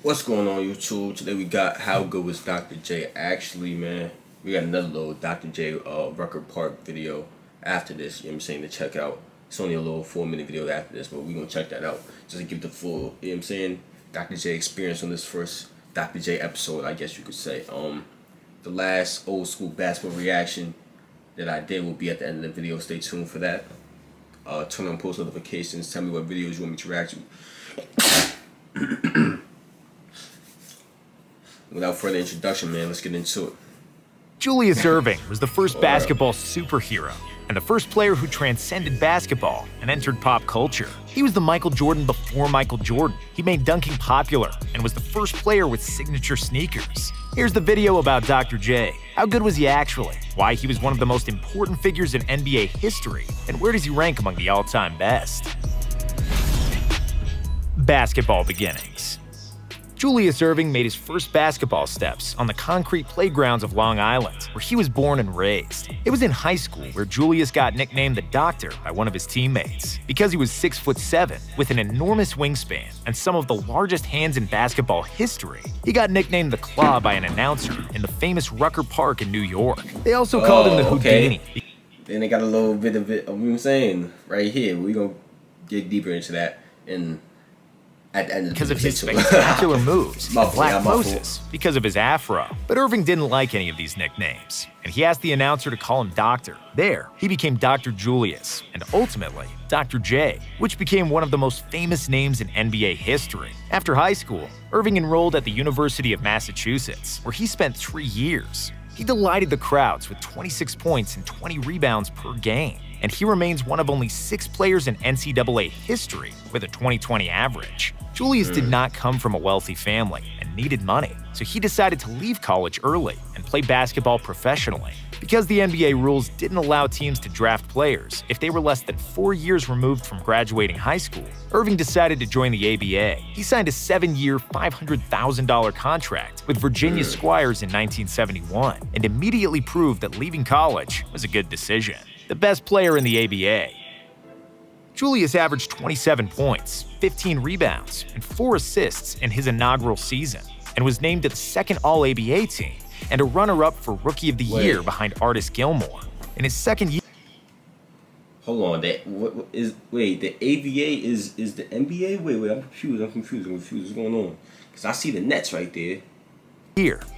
What's going on YouTube? Today we got How Good Was Dr. J. Actually, man, we got another little Dr. J Rucker Park video after this, you know what I'm saying, to check out. It's only a little 4-minute video after this, but we're going to check that out just to give the full, you know what I'm saying, Dr. J experience on this first Dr. J episode, I guess you could say. The last old school basketball reaction that I did will be at the end of the video. Stay tuned for that. Turn on post notifications. Tell me what videos you want me to react to. Without further introduction, man, let's get into it. Julius Erving was the first basketball superhero and the first player who transcended basketball and entered pop culture. He was the Michael Jordan before Michael Jordan. He made dunking popular and was the first player with signature sneakers. Here's the video about Dr. J. How good was he actually? Why he was one of the most important figures in NBA history? And where does he rank among the all-time best? Basketball beginnings. Julius Erving made his first basketball steps on the concrete playgrounds of Long Island, where he was born and raised. It was in high school where Julius got nicknamed the Doctor by one of his teammates. Because he was 6'7", with an enormous wingspan and some of the largest hands in basketball history, he got nicknamed the Claw by an announcer in the famous Rucker Park in New York. They also called him the Houdini. Then they got a little bit of it, you know what I'm saying, right here. We're going to get deeper into that in at the end of because of his spectacular moves, Black Moses, because of his afro. But Erving didn't like any of these nicknames, and he asked the announcer to call him Doctor. There, he became Dr. Julius, and ultimately, Dr. J, which became one of the most famous names in NBA history. After high school, Erving enrolled at the University of Massachusetts, where he spent 3 years. He delighted the crowds with 26 points and 20 rebounds per game, and he remains one of only 6 players in NCAA history with a 20/20 average. Julius did not come from a wealthy family and needed money, so he decided to leave college early and play basketball professionally. Because the NBA rules didn't allow teams to draft players if they were less than 4 years removed from graduating high school, Erving decided to join the ABA. He signed a 7-year, $500,000 contract with Virginia Squires in 1971 and immediately proved that leaving college was a good decision. The best player in the ABA. Julius averaged 27 points, 15 rebounds, and 4 assists in his inaugural season, and was named to the second All-ABA team and a runner-up for Rookie of the Year behind Artis Gilmore. In his second year... Hold on, the ABA is the NBA? Wait, I'm confused. What's going on? Because I see the Nets right there.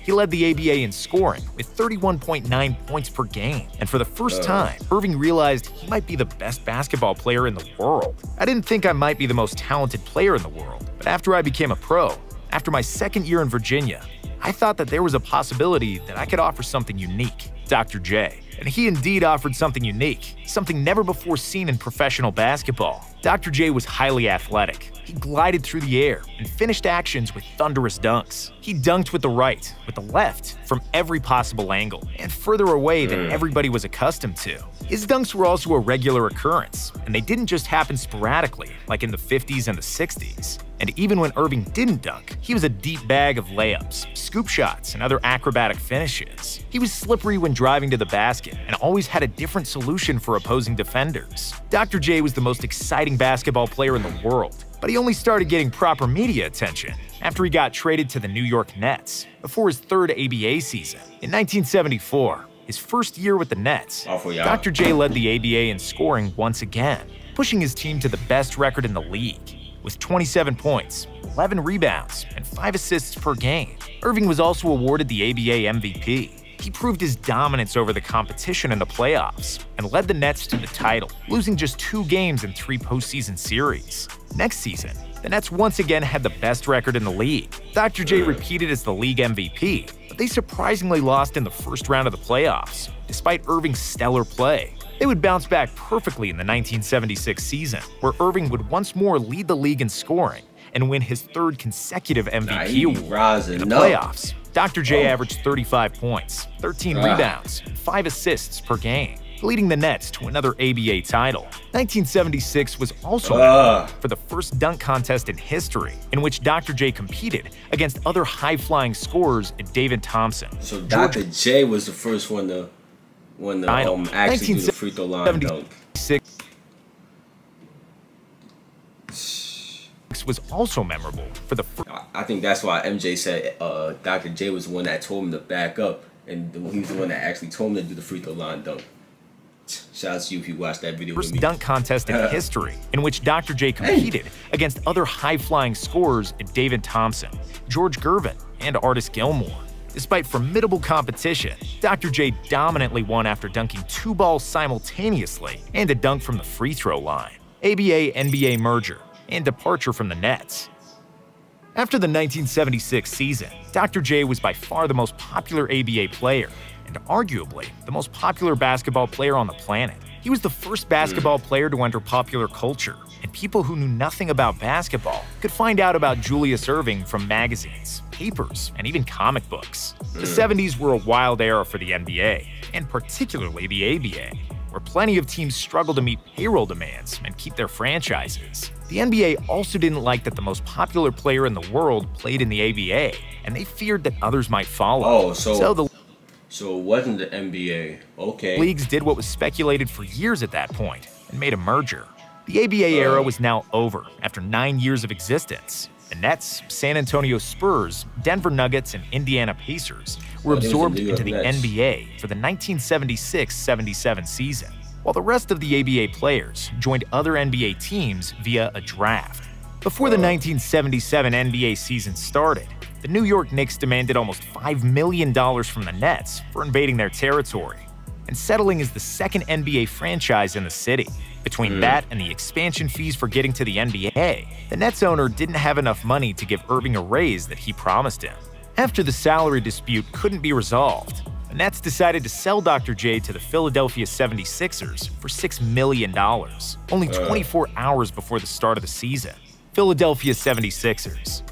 He led the ABA in scoring with 31.9 points per game, and for the first time, Erving realized he might be the best basketball player in the world. I didn't think I might be the most talented player in the world, but after I became a pro, after my second year in Virginia, I thought that there was a possibility that I could offer something unique, Dr. J. And he indeed offered something unique, something never before seen in professional basketball. Dr. J was highly athletic. He glided through the air and finished actions with thunderous dunks. He dunked with the right, with the left, from every possible angle, and further away than everybody was accustomed to. His dunks were also a regular occurrence, and they didn't just happen sporadically, like in the 50s and the 60s. And even when Erving didn't dunk, he was a deep bag of layups, scoop shots, and other acrobatic finishes. He was slippery when driving to the basket and always had a different solution for opposing defenders. Dr. J was the most exciting basketball player in the world, but he only started getting proper media attention after he got traded to the New York Nets before his third ABA season. In 1974, his first year with the Nets, Dr. J led the ABA in scoring once again, pushing his team to the best record in the league. With 27 points, 11 rebounds, and 5 assists per game, Erving was also awarded the ABA MVP. He proved his dominance over the competition in the playoffs and led the Nets to the title, losing just 2 games in 3 postseason series. Next season, the Nets once again had the best record in the league. Dr. J repeated as the league MVP, but they surprisingly lost in the first round of the playoffs, despite Erving's stellar play. They would bounce back perfectly in the 1976 season, where Erving would once more lead the league in scoring and win his 3rd consecutive MVP award. In the playoffs, Dr. J averaged 35 points, 13 rebounds, and 5 assists per game, leading the Nets to another ABA title. 1976 was also for the first dunk contest in history, in which Dr. J competed against other high-flying scorers and David Thompson. So Dr. J was the first one to actually do the free throw line dunk. was also memorable for the first. I think that's why MJ said Dr. J was the one that told him to back up, and he was the one that actually told him to do the free throw line dunk. Shout out to you if you watched that video with First me. dunk contest in history in which Dr. J competed against other high-flying scorers David Thompson, George Gervin, and Artis Gilmore. Despite formidable competition, Dr. J dominantly won after dunking 2 balls simultaneously and a dunk from the free throw line. ABA-NBA merger and departure from the Nets. After the 1976 season, Dr. J was by far the most popular ABA player and arguably the most popular basketball player on the planet. He was the first basketball player to enter popular culture, and people who knew nothing about basketball could find out about Julius Erving from magazines, papers, and even comic books. The 70s were a wild era for the NBA, and particularly the ABA, where plenty of teams struggled to meet payroll demands and keep their franchises. The NBA also didn't like that the most popular player in the world played in the ABA, and they feared that others might follow. Oh, so it wasn't the NBA. Okay. Leagues did what was speculated for years at that point and made a merger. The ABA era was now over after 9 years of existence. The Nets, San Antonio Spurs, Denver Nuggets, and Indiana Pacers were absorbed into the NBA for the 1976-77 season, while the rest of the ABA players joined other NBA teams via a draft. Before the 1977 NBA season started, the New York Knicks demanded almost $5 million from the Nets for invading their territory and settling as the second NBA franchise in the city. Between that and the expansion fees for getting to the NBA, the Nets owner didn't have enough money to give Erving a raise that he promised him. After the salary dispute couldn't be resolved, the Nets decided to sell Dr. J to the Philadelphia 76ers for $6 million, only 24 hours before the start of the season. Philadelphia 76ers.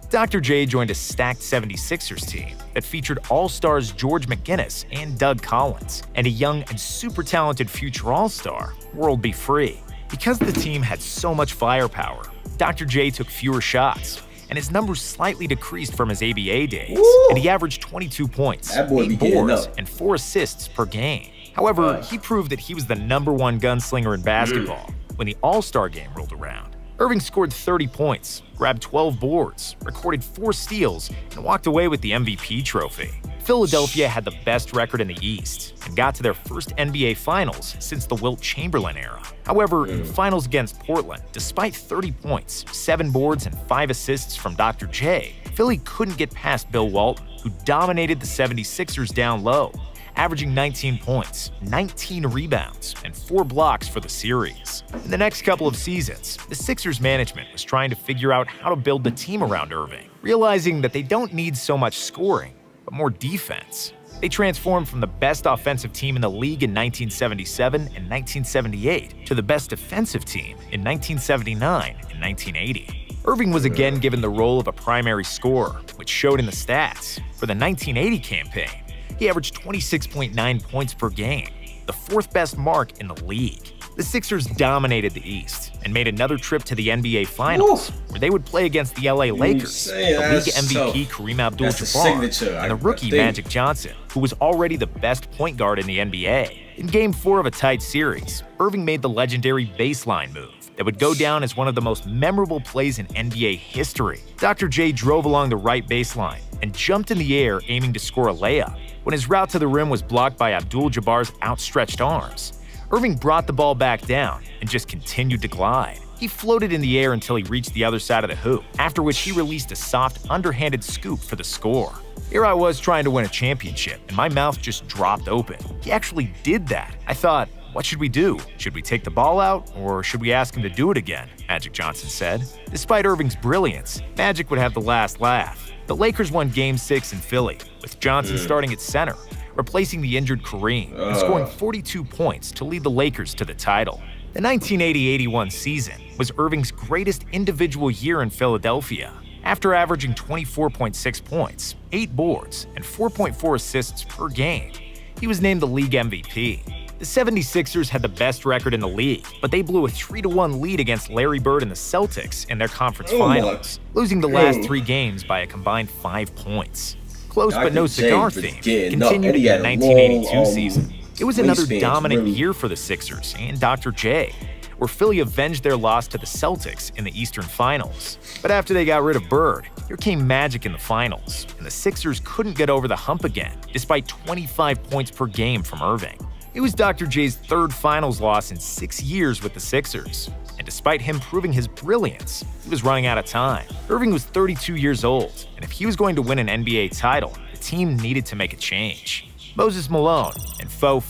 Dr. J joined a stacked 76ers team that featured all-stars George McGinnis and Doug Collins, and a young and super talented future all-star, World B. Free. Because the team had so much firepower, Dr. J took fewer shots, and his numbers slightly decreased from his ABA days, and he averaged 22 points, 8 boards, and 4 assists per game. However, he proved that he was the #1 gunslinger in basketball when the All-Star game rolled around. Erving scored 30 points, grabbed 12 boards, recorded 4 steals, and walked away with the MVP trophy. Philadelphia had the best record in the East and got to their first NBA Finals since the Wilt Chamberlain era. However, in finals against Portland, despite 30 points, 7 boards, and 5 assists from Dr. J, Philly couldn't get past Bill Walton, who dominated the 76ers down low, averaging 19 points, 19 rebounds, and 4 blocks for the series. In the next couple of seasons, the Sixers management was trying to figure out how to build the team around Erving, realizing that they don't need so much scoring, but more defense. They transformed from the best offensive team in the league in 1977 and 1978 to the best defensive team in 1979 and 1980. Erving was again given the role of a primary scorer, which showed in the stats. For the 1980 campaign, he averaged 26.9 points per game, the 4th best mark in the league. The Sixers dominated the East and made another trip to the NBA Finals, where they would play against the LA Lakers, the league MVP Kareem Abdul-Jabbar, and the rookie Magic Johnson, who was already the best point guard in the NBA. In Game 4 of a tight series, Erving made the legendary baseline move that would go down as one of the most memorable plays in NBA history. Dr. J drove along the right baseline and jumped in the air aiming to score a layup. When his route to the rim was blocked by Abdul-Jabbar's outstretched arms, Erving brought the ball back down and just continued to glide. He floated in the air until he reached the other side of the hoop, after which he released a soft, underhanded scoop for the score. Here I was trying to win a championship, and my mouth just dropped open. He actually did that. I thought, what should we do? Should we take the ball out, or should we ask him to do it again? Magic Johnson said. Despite Erving's brilliance, Magic would have the last laugh. The Lakers won Game 6 in Philly, with Johnson starting at center, replacing the injured Kareem, and scoring 42 points to lead the Lakers to the title. The 1980-81 season was Erving's greatest individual year in Philadelphia. After averaging 24.6 points, 8 boards, and 4.4 assists per game, he was named the league MVP. The 76ers had the best record in the league, but they blew a 3-1 lead against Larry Bird and the Celtics in their conference finals, losing the last 3 games by a combined 5 points. Close but no cigar theme continued in the 1982 season. It was another dominant year for the Sixers and Dr. J, where Philly avenged their loss to the Celtics in the Eastern Finals. But after they got rid of Bird, here came magic in the finals, and the Sixers couldn't get over the hump again, despite 25 points per game from Irving. It was Dr. J's third finals loss in 6 years with the Sixers, and despite him proving his brilliance, he was running out of time. Irving was 32 years old, and if he was going to win an NBA title, the team needed to make a change. Moses Malone and Fo.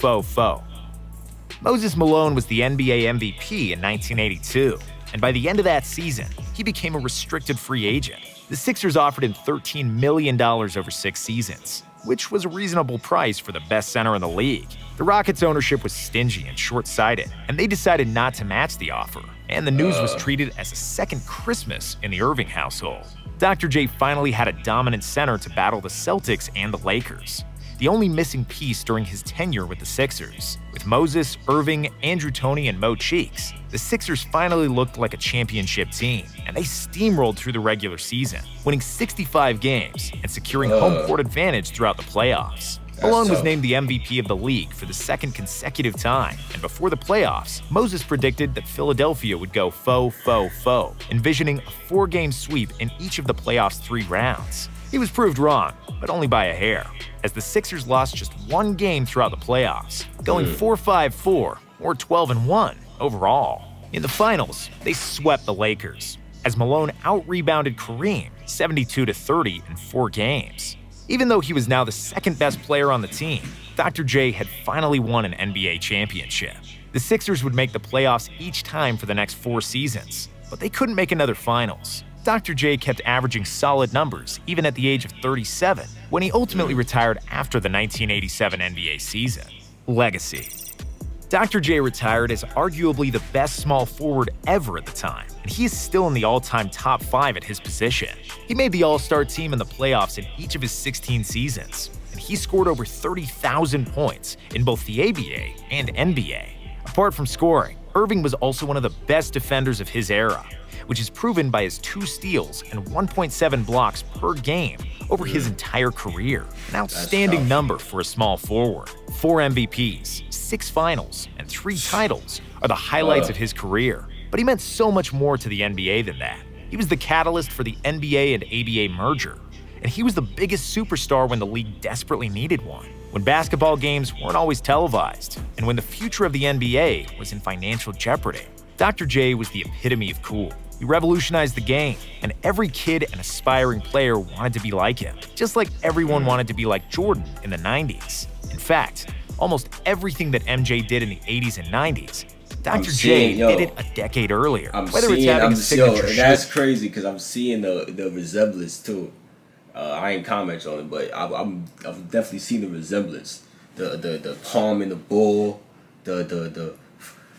Moses Malone was the NBA MVP in 1982, and by the end of that season, he became a restricted free agent. The Sixers offered him $13 million over 6 seasons, which was a reasonable price for the best center in the league. The Rockets' ownership was stingy and short-sighted, and they decided not to match the offer, and the news was treated as a second Christmas in the Irving household. Dr. J finally had a dominant center to battle the Celtics and the Lakers, the only missing piece during his tenure with the Sixers. With Moses, Irving, Andrew Toney, and Mo Cheeks, the Sixers finally looked like a championship team, and they steamrolled through the regular season, winning 65 games and securing home court advantage throughout the playoffs. Malone was named the MVP of the league for the second consecutive time, and before the playoffs, Moses predicted that Philadelphia would go Fo, envisioning a 4-game sweep in each of the playoffs' 3 rounds. He was proved wrong, but only by a hair, as the Sixers lost just 1 game throughout the playoffs, going 4-5-4 or 12-1 overall. In the finals, they swept the Lakers, as Malone out-rebounded Kareem 72-30 in 4 games. Even though he was now the second-best player on the team, Dr. J had finally won an NBA championship. The Sixers would make the playoffs each time for the next 4 seasons, but they couldn't make another finals. Dr. J kept averaging solid numbers even at the age of 37, when he ultimately retired after the 1987 NBA season. Legacy. Dr. J retired as arguably the best small forward ever at the time, and he is still in the all-time top 5 at his position. He made the All-Star team in the playoffs in each of his 16 seasons, and he scored over 30,000 points in both the ABA and NBA. Apart from scoring, Irving was also one of the best defenders of his era, which is proven by his 2 steals and 1.7 blocks per game over his entire career. An outstanding number for a small forward. 4 MVPs, 6 finals, and 3 titles are the highlights of his career. But he meant so much more to the NBA than that. He was the catalyst for the NBA and ABA merger, and he was the biggest superstar when the league desperately needed one, when basketball games weren't always televised, and when the future of the NBA was in financial jeopardy. Dr. J was the epitome of cool. He revolutionized the game, and every kid and aspiring player wanted to be like him, just like everyone wanted to be like Jordan in the 90s. In fact, almost everything that MJ did in the 80s and 90s, Dr. J did it a decade earlier. Whether it's having a signature shoot. That's crazy because I'm seeing the resemblance too. I ain't comment on it, but I've definitely seen the resemblance. The palm in the ball, the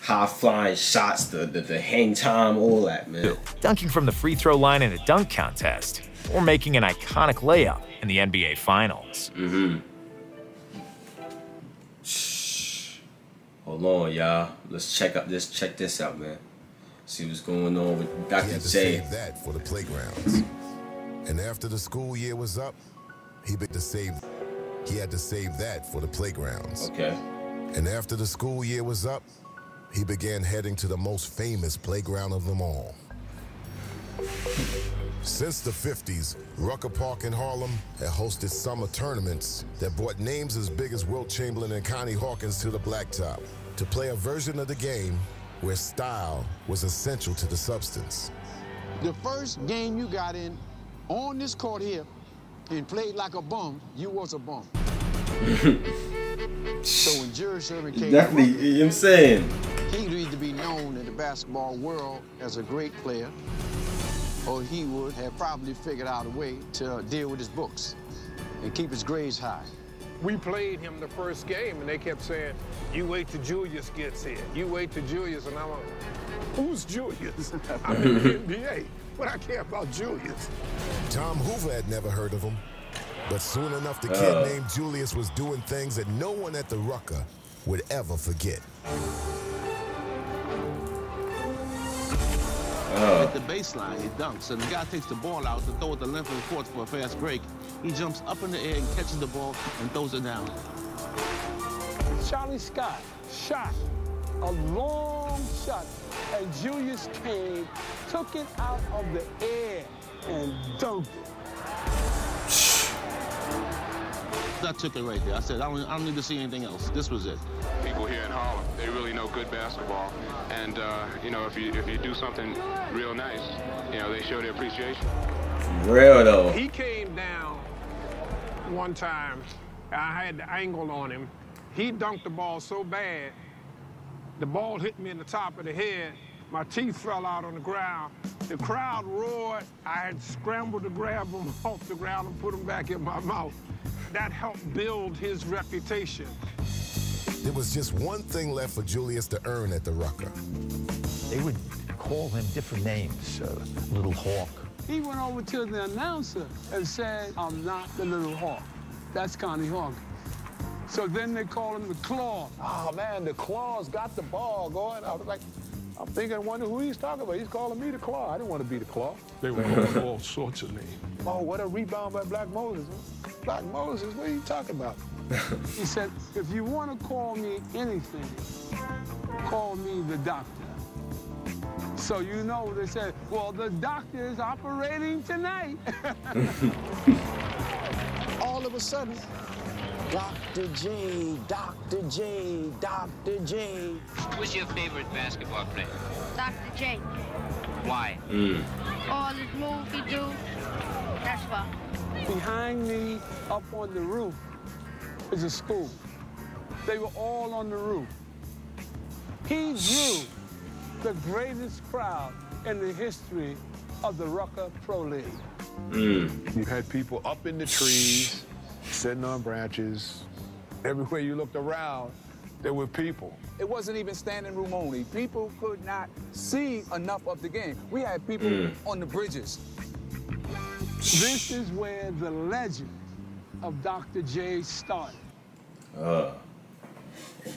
high-flying shots, the hang time, all that, man. Dunking from the free throw line in a dunk contest, or making an iconic layup in the NBA Finals. Hold on, y'all. Let's check this out, man. See what's going on with Dr. J. He had to save that for the playgrounds. And after the school year was up, he had to save that for the playgrounds. Okay. And after the school year was up, he began heading to the most famous playground of them all. Since the 50s, Rucker Park in Harlem had hosted summer tournaments that brought names as big as Wilt Chamberlain and Connie Hawkins to the blacktop to play a version of the game where style was essential to the substance. The first game you got in on this court here and played like a bum, you was a bum. So when Jerry Sherman came, definitely, you know what I'm saying? He would either be known in the basketball world as a great player, or he would have probably figured out a way to deal with his books and keep his grades high. We played him the first game, and they kept saying, you wait till Julius gets here. You wait till Julius. And I'm like, who's Julius? I'm in the NBA. What I care about Julius? Tom Hoover had never heard of him. But soon enough, the kid named Julius was doing things that no one at the Rucker would ever forget. At the baseline, he dunks, and the guy takes the ball out to throw it the length of the court for a fast break. He jumps up in the air and catches the ball and throws it down. Charlie Scott shot a long shot, and Julius came, took it out of the air, and dunked it. I took it right there. I said, I don't need to see anything else. This was it. People here in Harlem, they really know good basketball. And, you know, if you do something real nice, you know, they show their appreciation. Real, though. He came down one time. I had the angle on him. He dunked the ball so bad, the ball hit me in the top of the head. My teeth fell out on the ground. The crowd roared. I had scrambled to grab him off the ground and put him back in my mouth. That helped build his reputation. There was just one thing left for Julius to earn at the Rucker. They would call him different names, Little Hawk. He went over to the announcer and said, I'm not the Little Hawk. That's Connie Hawk. So then they called him the Claw. Oh, man, the Claw's got the ball going. I was like, I'm thinking, wonder who he's talking about. He's calling me the Claw. I didn't want to be the Claw. They were calling all sorts of names. Oh, what a rebound by Black Moses. Black Moses, what are you talking about? He said, if you want to call me anything, call me the doctor. So you know, they said, well, the doctor is operating tonight. All of a sudden, Dr. J, Dr. J, Dr. J. Who's your favorite basketball player? Dr. J. Why? All his moves he do, that's why. Behind me, up on the roof, is a school. They were all on the roof. He drew the greatest crowd in the history of the Rucker Pro League. You had people up in the trees, sitting on branches. Everywhere you looked around, there were people. It wasn't even standing room only. People could not see enough of the game. We had people on the bridges. This is where the legend of Dr. J started. And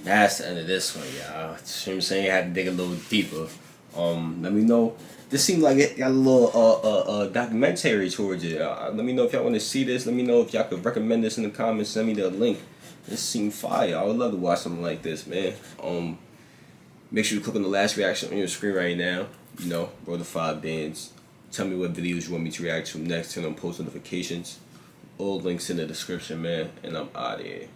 that's the end of this one, y'all. You know what I'm saying? I had to dig a little deeper. Let me know. This seemed like it got a little documentary towards it. Let me know if y'all want to see this. Let me know if y'all could recommend this in the comments. Send me the link. This seemed fire. I would love to watch something like this, man. Make sure you click on the last reaction on your screen right now. You know, roll the 5 bands. Tell me what videos you want me to react to next. Turn on post notifications. All links in the description, man. And I'm out of here.